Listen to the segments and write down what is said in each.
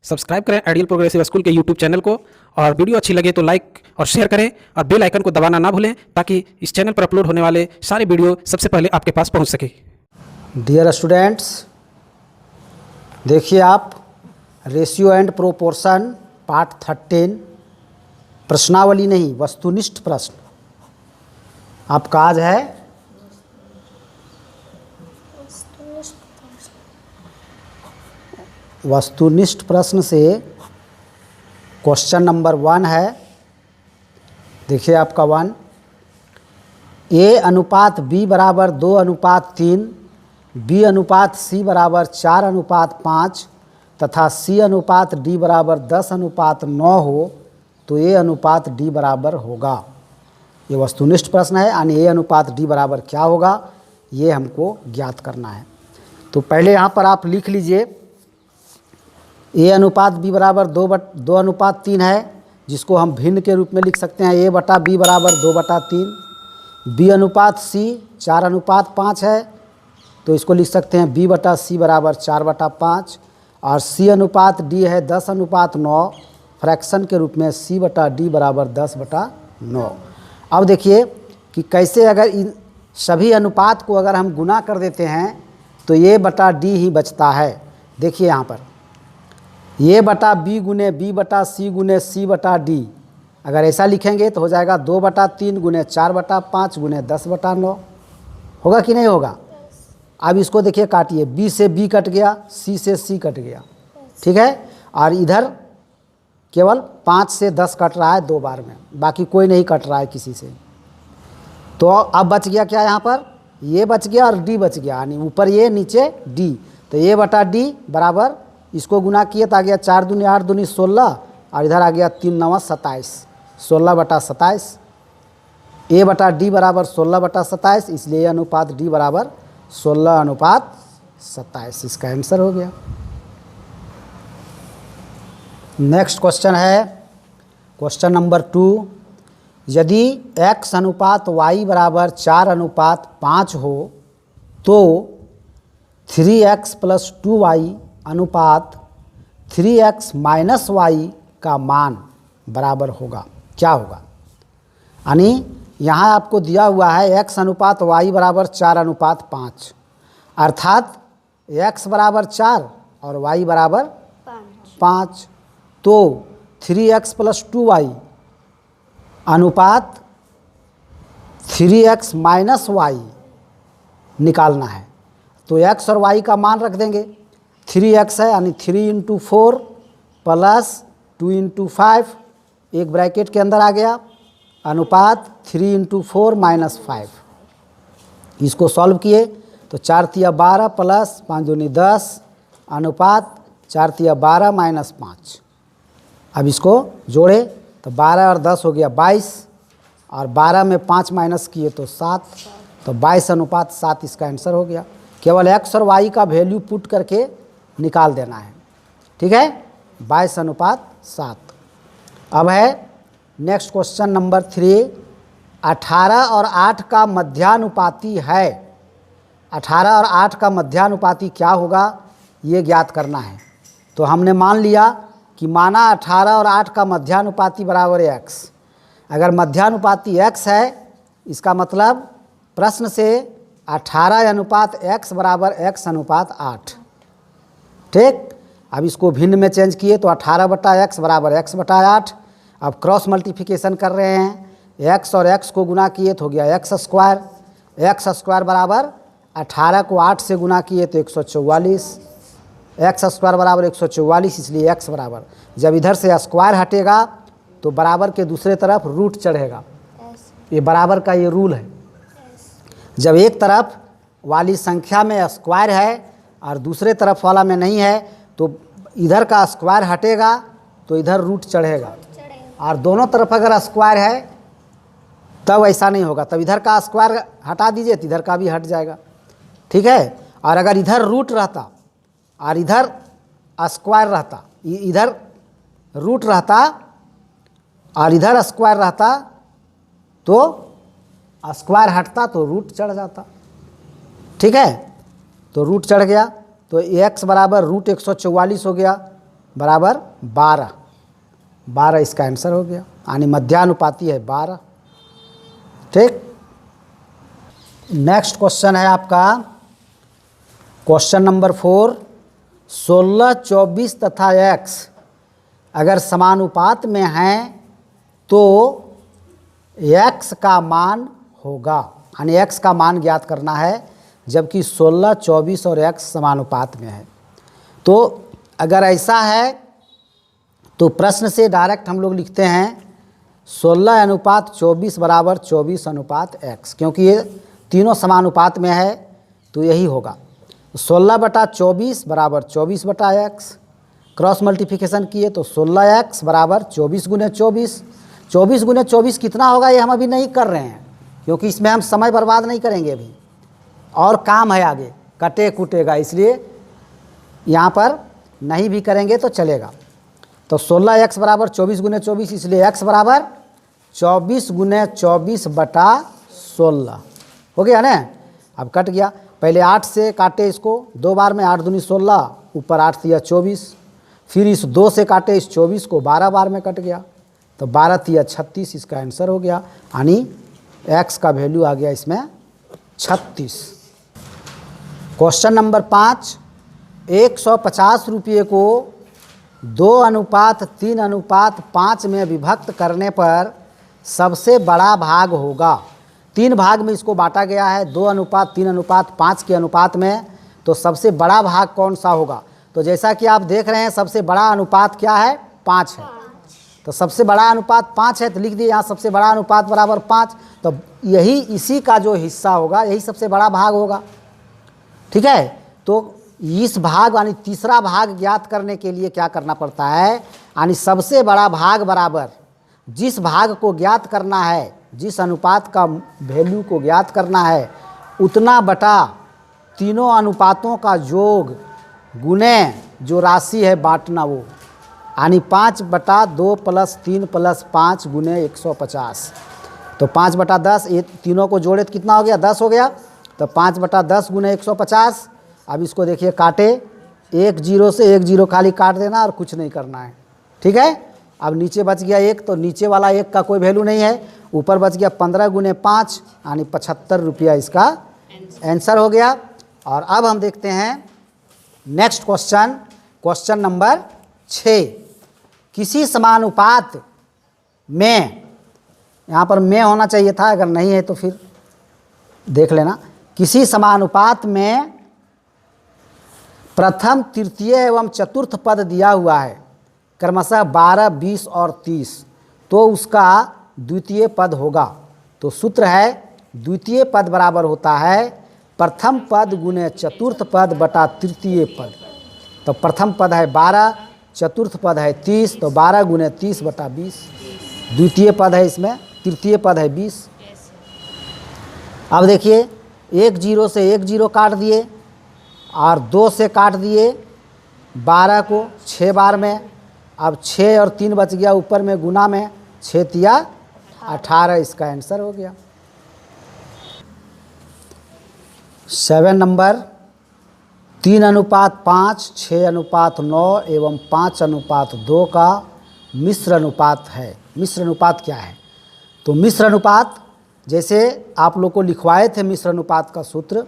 Subscribe करें ideal progressive school के YouTube channel को और वीडियो अच्छी लगे तो लाइक और शेयर करें और बेल आइकन को दबाना ना भूलें ताकि इस चैनल पर अपलोड होने वाले सारे वीडियो सबसे पहले आपके पास पहुंच सके। डियर स्टूडेंट्स, देखिए आप रेशियो एंड प्रोपोर्शन पार्ट 13 प्रश्नावली नहीं वस्तुनिष्ठ प्रश्न आपका आज है वस्तुनिष्ठ प्रश्न से क्वेश्चन नंबर 1 है। देखिए आपका 1, A अनुपात B बराबर 2 अनुपात 3, B अनुपात C बराबर 4 अनुपात 5 तथा C अनुपात D बराबर 10 अनुपात 9 हो तो A अनुपात D बराबर होगा। ये वस्तुनिष्ठ प्रश्न है, यानी A अनुपात D बराबर क्या होगा ये हमको ज्ञात करना है। तो पहले यहाँ पर आप लिख लीजिए A अनुपात B बराबर 2 अनुपात 3 है, जिसको हम भिन्न के रूप में लिख सकते हैं। A बटा B बराबर 2/3। B अनुपात C 4 अनुपात 5 है, तो इसको लिख सकते हैं B बटा C बराबर 4/5। और C अनुपात D है 10 अनुपात 9, फ्रैक्शन के रूप में C बटा D बराबर 10/9। अब देखिए कि कैसे अगर इन सभी अनुपात को अगर हम गुना कर देते हैं तो A बटा D ही बचता है। देखिए यहाँ पर A बटा B गुने B बटा C गुने C बटा D, अगर ऐसा लिखेंगे तो हो जाएगा 2/3 गुने 4/5 गुने 10/9। होगा कि नहीं होगा? अब इसको देखिए काटिए, B से B कट गया, C से C कट गया, ठीक है। और इधर केवल 5 से 10 कट रहा है 2 बार में, बाकी कोई नहीं कट रहा है किसी से। तो अब बच गया क्या यहाँ पर? ये बच गया और D बच गया, यानी ऊपर ये नीचे D। तो A बटा D बराबर इसको गुना किए तो आ गया 4 दूनी 8 दूनी 16 और इधर आ गया 3 9 27, 16/27। A बटा D बराबर 16/27, इसलिए अनुपात D बराबर 16/27। इसका आंसर हो गया। नेक्स्ट क्वेश्चन है क्वेश्चन नंबर 2, यदि x अनुपात y बराबर 4 अनुपात 5 हो तो 3x प्लस 2y अनुपात 3x माइनस y का मान बराबर होगा, क्या होगा? यानी यहाँ आपको दिया हुआ है x अनुपात y बराबर 4 अनुपात 5, अर्थात x बराबर 4 और y बराबर 5। तो 3x प्लस 2y अनुपात 3x माइनस y निकालना है। तो x और y का मान रख देंगे। 3x है यानी 3 × 4 प्लस 2 × 5, एक ब्रैकेट के अंदर आ गया, अनुपात 3 × 4 माइनस 5। इसको सॉल्व किए तो 4 × 12 प्लस 5 दूनी 10 अनुपात 4 × 12 माइनस 5। अब इसको जोड़े तो 12 और 10 हो गया 22, और 12 में 5 माइनस किए तो 7, तो 22 अनुपात 7 इसका आंसर हो गया। केवल x और y का वैल्यू पुट करके निकाल देना है, ठीक है। 22 अनुपात 7। अब है नेक्स्ट क्वेश्चन नंबर 3, 18 और 8 का मध्यानुपाती है। 18 और 8 का मध्यानुपाती क्या होगा ये ज्ञात करना है। तो हमने मान लिया कि माना 18 और 8 का मध्यानुपाती बराबर है x। अगर मध्यानुपाती x है, इसका मतलब प्रश्न से 18 अनुपात x बराबर x अनुपात 8, ठीक। अब इसको भिन्न में चेंज किए तो 18/x बराबर x/8। अब क्रॉस मल्टीप्लिकेशन कर रहे हैं, x और x को गुना किए तो हो गया x² बराबर 18 को 8 से गुना किए तो 144, x² बराबर 144, इसलिए x बराबर, जब इधर से स्क्वायर हटेगा तो बराबर के दूसरे तरफ रूट चढ़ेगा। ये बराबर का ये रूल है, जब एक तरफ वाली संख्या में स्क्वायर है और दूसरे तरफ वाला में नहीं है तो इधर का स्क्वायर हटेगा तो इधर रूट चढ़ेगा, और दोनों तरफ अगर स्क्वायर है तब ऐसा नहीं होगा, तब इधर का स्क्वायर हटा दीजिए तो इधर का भी हट जाएगा, ठीक है। और अगर इधर रूट रहता और इधर स्क्वायर रहता, इधर रूट रहता और इधर स्क्वायर रहता तो स्क्वायर हटता तो रूट चढ़ जाता, ठीक है। तो रूट चढ़ गया तो x बराबर रूट 144 हो गया, बराबर 12, 12 इसका आंसर हो गया, यानी मध्यानुपाती है 12। ठीक। नेक्स्ट क्वेश्चन है आपका क्वेश्चन नंबर 4, 16, 24 तथा x अगर समानुपात में हैं तो x का मान होगा, यानी x का मान ज्ञात करना है, जबकि 16, 24 और x समानुपात में है। तो अगर ऐसा है तो प्रश्न से डायरेक्ट हम लोग लिखते हैं 16:24 बराबर 24:x, क्योंकि ये तीनों समानुपात में है तो यही होगा। 16/24 बराबर 24/x, क्रॉस मल्टीप्लिकेशन किए तो 16x बराबर 24 गुने 24। 24 गुने 24 कितना होगा ये हम अभी नहीं कर रहे हैं, क्योंकि इसमें हम समय बर्बाद नहीं करेंगे अभी, और काम है आगे, कटे कूटेगा, इसलिए यहाँ पर नहीं भी करेंगे तो चलेगा। तो 16x बराबर 24 गुने 24, इसलिए x बराबर 24 गुने 24/16 हो गया ना। अब कट गया, पहले 8 से काटे इसको 2 बार में, 8 दूनी 16, ऊपर 8 तिया 24, फिर इस 2 से काटे इस 24 को 12 बार में कट गया, तो 12 तिया 36 इसका आंसर हो गया, यानी x का वैल्यू आ गया इसमें 36। क्वेश्चन नंबर 5, 150 रुपये को 2:3:5 में विभक्त करने पर सबसे बड़ा भाग होगा। 3 भाग में इसको बांटा गया है, 2:3:5 के अनुपात में, तो सबसे बड़ा भाग कौन सा होगा। तो जैसा कि आप देख रहे हैं सबसे बड़ा अनुपात क्या है, 5 है। तो सबसे बड़ा अनुपात 5 है, तो लिख दिए यहाँ सबसे बड़ा अनुपात बराबर 5। तो यही इसी का जो हिस्सा होगा यही सबसे बड़ा भाग होगा। ठीक है। तो इस भाग यानी तीसरा भाग ज्ञात करने के लिए क्या करना पड़ता है, यानी सबसे बड़ा भाग बराबर जिस भाग को ज्ञात करना है, जिस अनुपात का वैल्यू को ज्ञात करना है, उतना बटा तीनों अनुपातों का योग गुने जो राशि है बांटना, वो यानी 5/2 + 3 + 5 गुने 150। तो 5/10, ये तीनों को जोड़े तो कितना हो गया, 10 हो गया। तो 5/10 गुने 150। अब इसको देखिए काटे, 1 0 से 1 0 खाली काट देना और कुछ नहीं करना है। ठीक है। अब नीचे बच गया 1, तो नीचे वाला 1 का कोई वैल्यू नहीं है, ऊपर बच गया 15 गुने 5, यानी 75 रुपया इसका आंसर हो गया। और अब हम देखते हैं नेक्स्ट क्वेश्चन, क्वेश्चन नंबर 6, किसी समानुपात में, यहाँ पर में होना चाहिए था, अगर नहीं है तो फिर देख लेना। किसी समानुपात में प्रथम, तृतीय एवं चतुर्थ पद दिया हुआ है क्रमशः 12, 20 और 30, तो उसका द्वितीय पद होगा। तो सूत्र है द्वितीय पद बराबर होता है प्रथम पद गुने चतुर्थ पद बटा तृतीय पद। तो प्रथम पद है 12, चतुर्थ पद है 30, तो 12 गुने 30 बटा 20। द्वितीय पद है इसमें, तृतीय पद है 20। अब देखिए 1 0 से 1 0 काट दिए और 2 से काट दिए 12 को 6 बार में। अब 6 और 3 बच गया ऊपर में गुना में, 6 तिया 18 इसका आंसर हो गया। 7 नंबर, 3:5, 6:9 एवं 5:2 का मिश्र अनुपात है। मिश्र अनुपात क्या है, तो मिश्र अनुपात जैसे आप लोग को लिखवाए थे मिश्र अनुपात का सूत्र,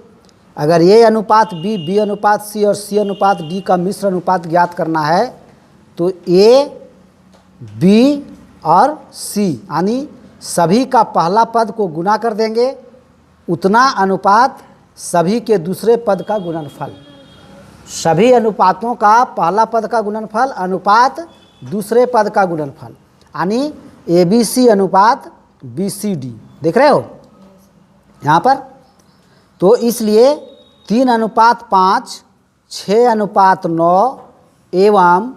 अगर ए अनुपात बी, बी अनुपात सी और सी अनुपात डी का मिश्र अनुपात ज्ञात करना है, तो ए, बी और सी यानी सभी का पहला पद को गुना कर देंगे, उतना अनुपात सभी के दूसरे पद का गुणनफल। सभी अनुपातों का पहला पद का गुणनफल अनुपात दूसरे पद का गुणनफल, यानी ए बी सी अनुपात बी सी डी। देख रहे हो यहाँ पर। तो इसलिए 3:5, 6:9 एवं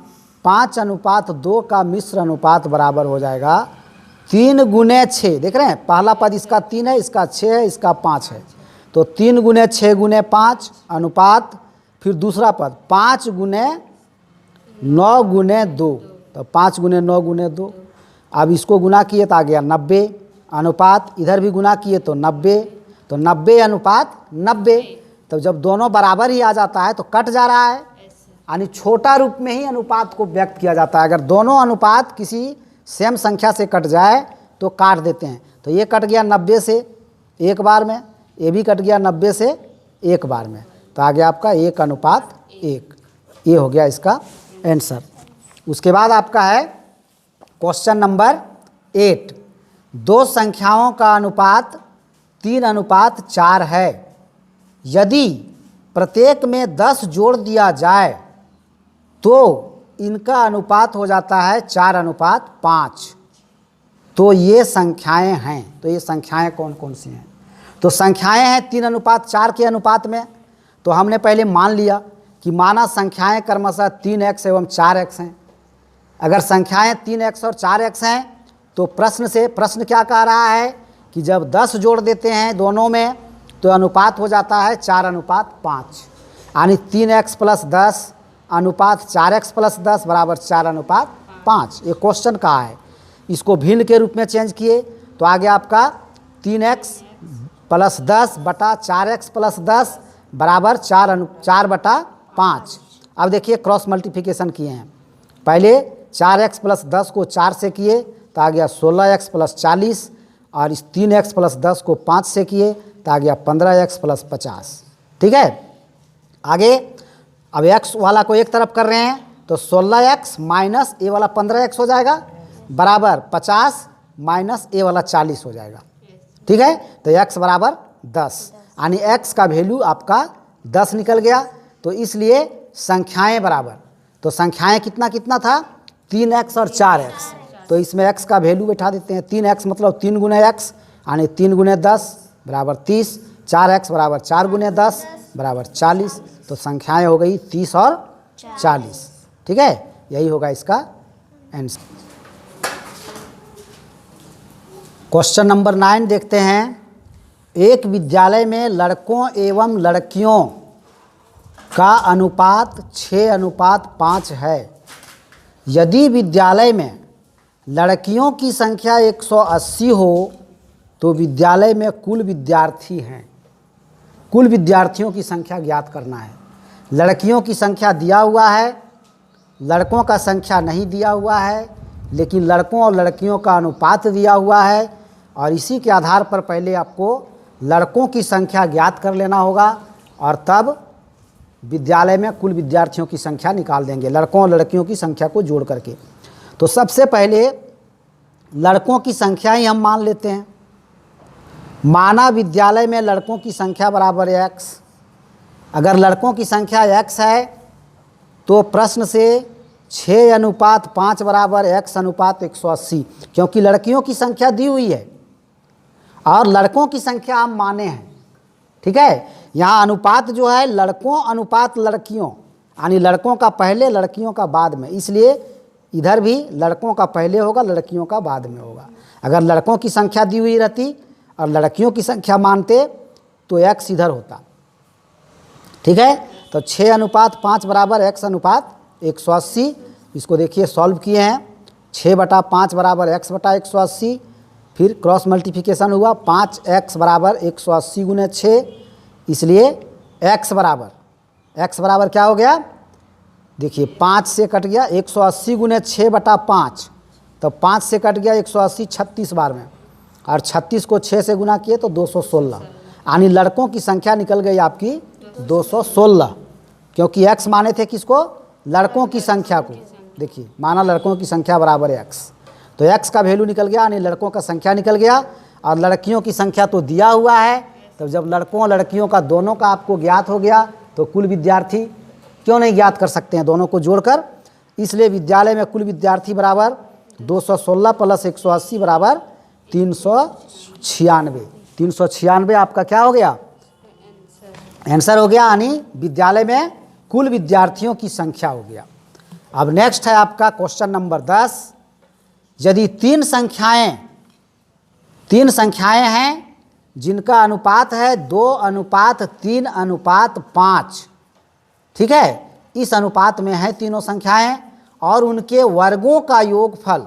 5:2 का मिश्र अनुपात बराबर हो जाएगा 3 गुने 6। देख रहे हैं, पहला पद इसका 3 है, इसका 6 है, इसका 5 है। तो 3 गुने 6 गुने 5 अनुपात, फिर दूसरा पद 5 गुने 9 गुने 2, तो 5 गुने 9 गुने 2। अब इसको गुना किए तो आ गया 90 अनुपात, इधर भी गुना किए तो 90, तो 90 अनुपात 90। तो जब दोनों बराबर ही आ जाता है तो कट जा रहा है, यानी छोटा रूप में ही अनुपात को व्यक्त किया जाता है। अगर दोनों अनुपात किसी सेम संख्या से कट जाए तो काट देते हैं। तो ये कट गया 90 से एक बार में, ये भी कट गया 90 से एक बार में, तो आ गया आपका 1:1। ये हो गया इसका आंसर। उसके बाद आपका है क्वेश्चन नंबर 8। दो संख्याओं का अनुपात 3:4 है। यदि प्रत्येक में 10 जोड़ दिया जाए तो इनका अनुपात हो जाता है 4:5। तो ये संख्याएं हैं। तो ये संख्याएं कौन कौन सी हैं? तो संख्याएं हैं 3:4 के अनुपात में। तो हमने पहले मान लिया कि माना संख्याएं क्रमशः 3x एवं 4x हैं। अगर संख्याएं 3x और 4x हैं तो प्रश्न क्या कह रहा है कि जब 10 जोड़ देते हैं दोनों में तो अनुपात हो जाता है 4:5, यानी 3x + 10 अनुपात 4x + 10 बराबर 4:5। ये क्वेश्चन कहा है। इसको भिन्न के रूप में चेंज किए तो आ गया आपका 3x + 10 बटा 4x + 10 बराबर 4/5। अब देखिए क्रॉस मल्टीप्लिकेशन किए हैं। पहले 4x + 10 को 4 से किए तो आ गया 16x + 40, और इस 3x + 10 को 5 से किए तो आ गया 15x + 50। ठीक है, आगे अब x वाला को एक तरफ कर रहे हैं तो 16x माइनस ए वाला 15x हो जाएगा बराबर 50 माइनस ए वाला 40 हो जाएगा। ठीक है, तो x बराबर 10, यानी x का वैल्यू आपका 10 निकल गया। तो इसलिए संख्याएं बराबर, तो संख्याएं कितना कितना था 3x और 4x, तो इसमें x का वैल्यू बैठा देते हैं। 3x मतलब 3 गुने x, यानी 3 गुने 10 बराबर 30, 4x बराबर 4 गुने 10 बराबर 40। तो संख्याएं हो गई 30 और 40। ठीक है, यही होगा इसका आंसर। क्वेश्चन नंबर 9 देखते हैं। एक विद्यालय में लड़कों एवं लड़कियों का अनुपात 6:5 है। यदि विद्यालय में लड़कियों की संख्या 180 हो तो विद्यालय में कुल विद्यार्थी हैं। कुल विद्यार्थियों की संख्या ज्ञात करना है। लड़कियों की संख्या दिया हुआ है, लड़कों का संख्या नहीं दिया हुआ है, लेकिन लड़कों और लड़कियों का अनुपात दिया हुआ है, और इसी के आधार पर पहले आपको लड़कों की संख्या ज्ञात कर लेना होगा और तब विद्यालय में कुल विद्यार्थियों की संख्या निकाल देंगे लड़कों और लड़कियों की संख्या को जोड़ करके। तो सबसे पहले लड़कों की संख्या ही हम मान लेते हैं। माना विद्यालय में लड़कों की संख्या बराबर x। अगर लड़कों की संख्या x है तो प्रश्न से 6:5 बराबर x/180, क्योंकि लड़कियों की संख्या दी हुई है और लड़कों की संख्या हम माने हैं। ठीक है, यहाँ अनुपात जो है लड़कों अनुपात लड़कियों, यानी लड़कों का पहले लड़कियों का बाद में, इसलिए इधर भी लड़कों का पहले होगा लड़कियों का बाद में होगा। अगर लड़कों की संख्या दी हुई रहती और लड़कियों की संख्या मानते तो x इधर होता। ठीक है, तो 6:5 बराबर x/180। इसको देखिए सॉल्व किए हैं। 6/5 बराबर x/180, फिर क्रॉस मल्टीप्लिकेशन हुआ 5x बराबर 180 गुने 6, इसलिए x बराबर क्या हो गया? देखिए 5 से कट गया 180 गुने 6/5, तो 5 से कट गया 180 36 बार में, और 36 को 6 से गुना किए तो 216, यानी लड़कों की संख्या निकल गई आपकी 216, क्योंकि x माने थे किसको? लड़कों की संख्या को। देखिए माना लड़कों की संख्या बराबर है x, तो x का वैल्यू निकल गया, यानी लड़कों का संख्या निकल गया, और लड़कियों की संख्या तो दिया हुआ है। तो जब लड़कों और लड़कियों का दोनों का आपको ज्ञात हो गया तो कुल विद्यार्थी क्यों नहीं ज्ञात कर सकते हैं दोनों को जोड़कर? इसलिए विद्यालय में कुल विद्यार्थी बराबर 216 + 180 बराबर 396। 396 आपका क्या हो गया? आंसर हो गया, यानी विद्यालय में कुल विद्यार्थियों की संख्या हो गया। अब नेक्स्ट है आपका क्वेश्चन नंबर 10। यदि तीन संख्याएं हैं जिनका अनुपात है 2:3:5, ठीक है, इस अनुपात में है तीनों संख्याएं, और उनके वर्गों का योगफल,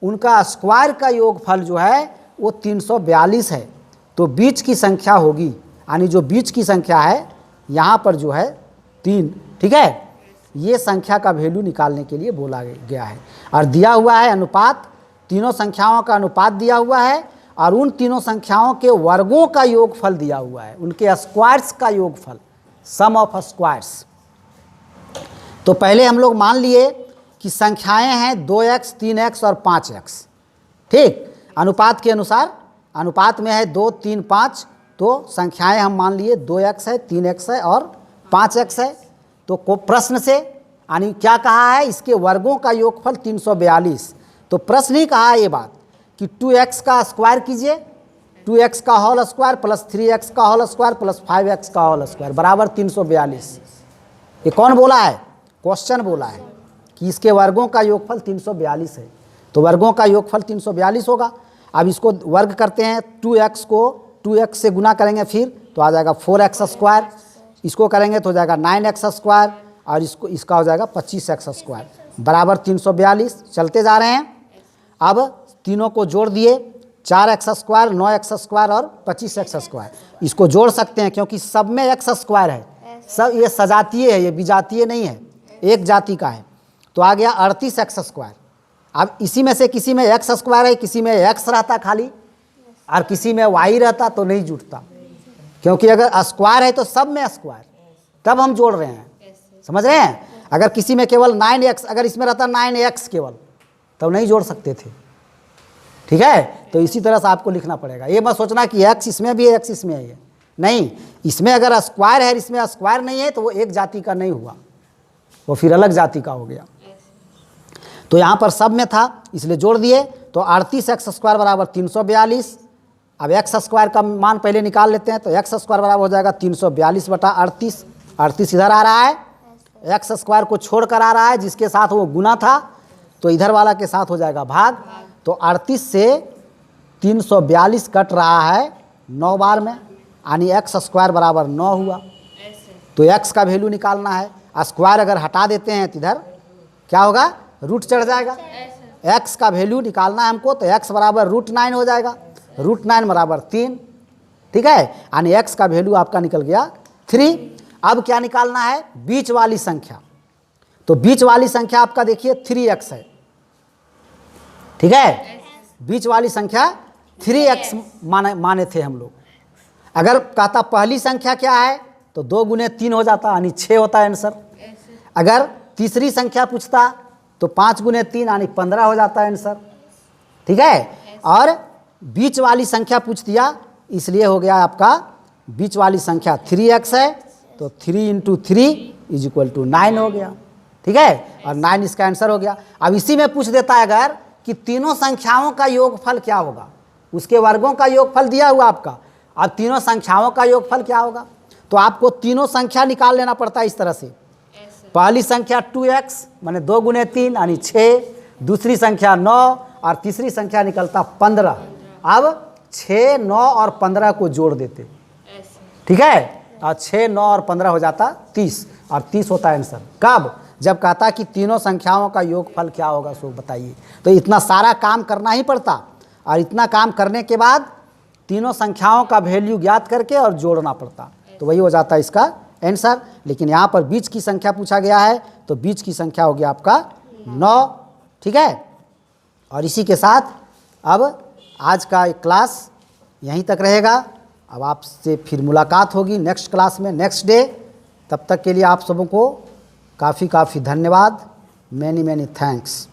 उनका स्क्वायर का योगफल जो है वो 342 है, तो बीच की संख्या होगी, यानी जो बीच की संख्या है यहाँ पर जो है 3, ठीक है, ये संख्या का वैल्यू निकालने के लिए बोला गया है। और दिया हुआ है अनुपात, तीनों संख्याओं का अनुपात दिया हुआ है और उन तीनों संख्याओं के वर्गों का योगफल दिया हुआ है, उनके स्क्वायर्स का योगफल, सम ऑफ स्क्वायर्स। तो पहले हम लोग मान लिए कि संख्याएं हैं 2x, 3x और 5x, ठीक। अनुपात के अनुसार, अनुपात में है 2, 3, 5, तो संख्याएं हम मान लिए 2x है, 3x है और 5x है। तो प्रश्न से यानी क्या कहा है, इसके वर्गों का योगफल 342। तो प्रश्न ही कहा है ये बात कि 2x का स्क्वायर कीजिए, 2x का होल स्क्वायर प्लस 3x का होल स्क्वायर प्लस 5x का होल स्क्वायर बराबर 342। ये कौन बोला है, क्वेश्चन बोला है कि इसके वर्गों का योगफल 342 है। तो वर्गों का योगफल 342 होगा। अब इसको वर्ग करते हैं, 2x को 2x से गुना करेंगे फिर तो आ जाएगा 4x स्क्वायर, इसको करेंगे तो हो जाएगा 9x स्क्वायर और इसका हो जाएगा 25x स्क्वायर बराबर 342। चलते जा रहे हैं, अब तीनों को जोड़ दिए, 4x स्क्वायर, 9x स्क्वायर और 25x स्क्वायर। इसको जोड़ सकते हैं क्योंकि सब में x स्क्वायर है, सब ये सजातीय है, ये विजातीय नहीं है, एक जाति का है। तो आ गया 38x स्क्वायर। अब इसी में से किसी में x स्क्वायर है, किसी में x रहता खाली और किसी में y रहता तो नहीं जुड़ता, क्योंकि अगर स्क्वायर है तो सब में स्क्वायर, तब हम जोड़ रहे हैं, समझ रहे हैं। अगर किसी में केवल 9x, अगर इसमें रहता 9x केवल, तब नहीं जोड़ सकते थे, ठीक है। तो इसी तरह से आपको लिखना पड़ेगा। ये मत सोचना कि x इसमें भी है, x इसमें है, नहीं। इसमें अगर स्क्वायर है, इसमें स्क्वायर नहीं है, तो वो एक जाति का नहीं हुआ, वो फिर अलग जाति का हो गया। तो यहाँ पर सब में था इसलिए जोड़ दिए, तो 38x स्क्वायर बराबर 342। अब x स्क्वायर का मान पहले निकाल लेते हैं, तो x स्क्वायर बराबर हो जाएगा 342 बटा 38। 38 इधर आ रहा है, x स्क्वायर को छोड़ कर आ रहा है, जिसके साथ वो गुना था, तो इधर वाला के साथ हो जाएगा भाग। तो 38 से 342 कट रहा है 9 बार में, यानी x स्क्वायर बराबर 9 हुआ। तो x का वैल्यू निकालना है, स्क्वायर अगर हटा देते हैं तो इधर क्या होगा, रूट चढ़ जाएगा। x का वैल्यू निकालना है हमको, तो x बराबर √9 हो जाएगा, √9 बराबर 3, ठीक है। यानी x का वैल्यू आपका निकल गया 3। अब क्या निकालना है, बीच वाली संख्या। तो बीच वाली संख्या आपका देखिए 3x है, ठीक है। बीच वाली संख्या 3x माने थे हम लोग। अगर कहता पहली संख्या क्या है, तो 2 गुने 3 हो जाता, यानी 6 होता है आंसर। अगर तीसरी संख्या पूछता तो 5 गुने 3 यानी 15 हो जाता है आंसर, ठीक है। और बीच वाली संख्या पूछ दिया, इसलिए हो गया आपका बीच वाली संख्या 3x है, तो 3 × 3 = 9 हो गया, ठीक है। और 9 इसका आंसर हो गया। अब इसी में पूछ देता है अगर कि तीनों संख्याओं का योगफल क्या होगा, उसके वर्गों का योगफल दिया हुआ आपका, अब तीनों संख्याओं का योगफल क्या होगा, तो आपको तीनों संख्या निकाल लेना पड़ता है इस तरह से। पहली संख्या 2x माने 2 गुने 3 यानी 6, दूसरी संख्या 9 और तीसरी संख्या निकलता 15। अब 6, 9 और 15 को जोड़ देते, ठीक है। और 6, 9 और 15 हो जाता 30, और 30 होता है आंसर। कब, जब कहता कि तीनों संख्याओं का योगफल क्या होगा, सो बताइए। तो इतना सारा काम करना ही पड़ता, और इतना काम करने के बाद तीनों संख्याओं का वैल्यू ज्ञात करके और जोड़ना पड़ता, तो वही हो जाता है इसका आंसर। लेकिन यहाँ पर बीच की संख्या पूछा गया है, तो बीच की संख्या हो गया आपका 9, ठीक है। और इसी के साथ अब आज का क्लास यहीं तक रहेगा। अब आपसे फिर मुलाकात होगी नेक्स्ट क्लास में, नेक्स्ट डे। तब तक के लिए आप सबों को काफ़ी धन्यवाद, मैनी थैंक्स।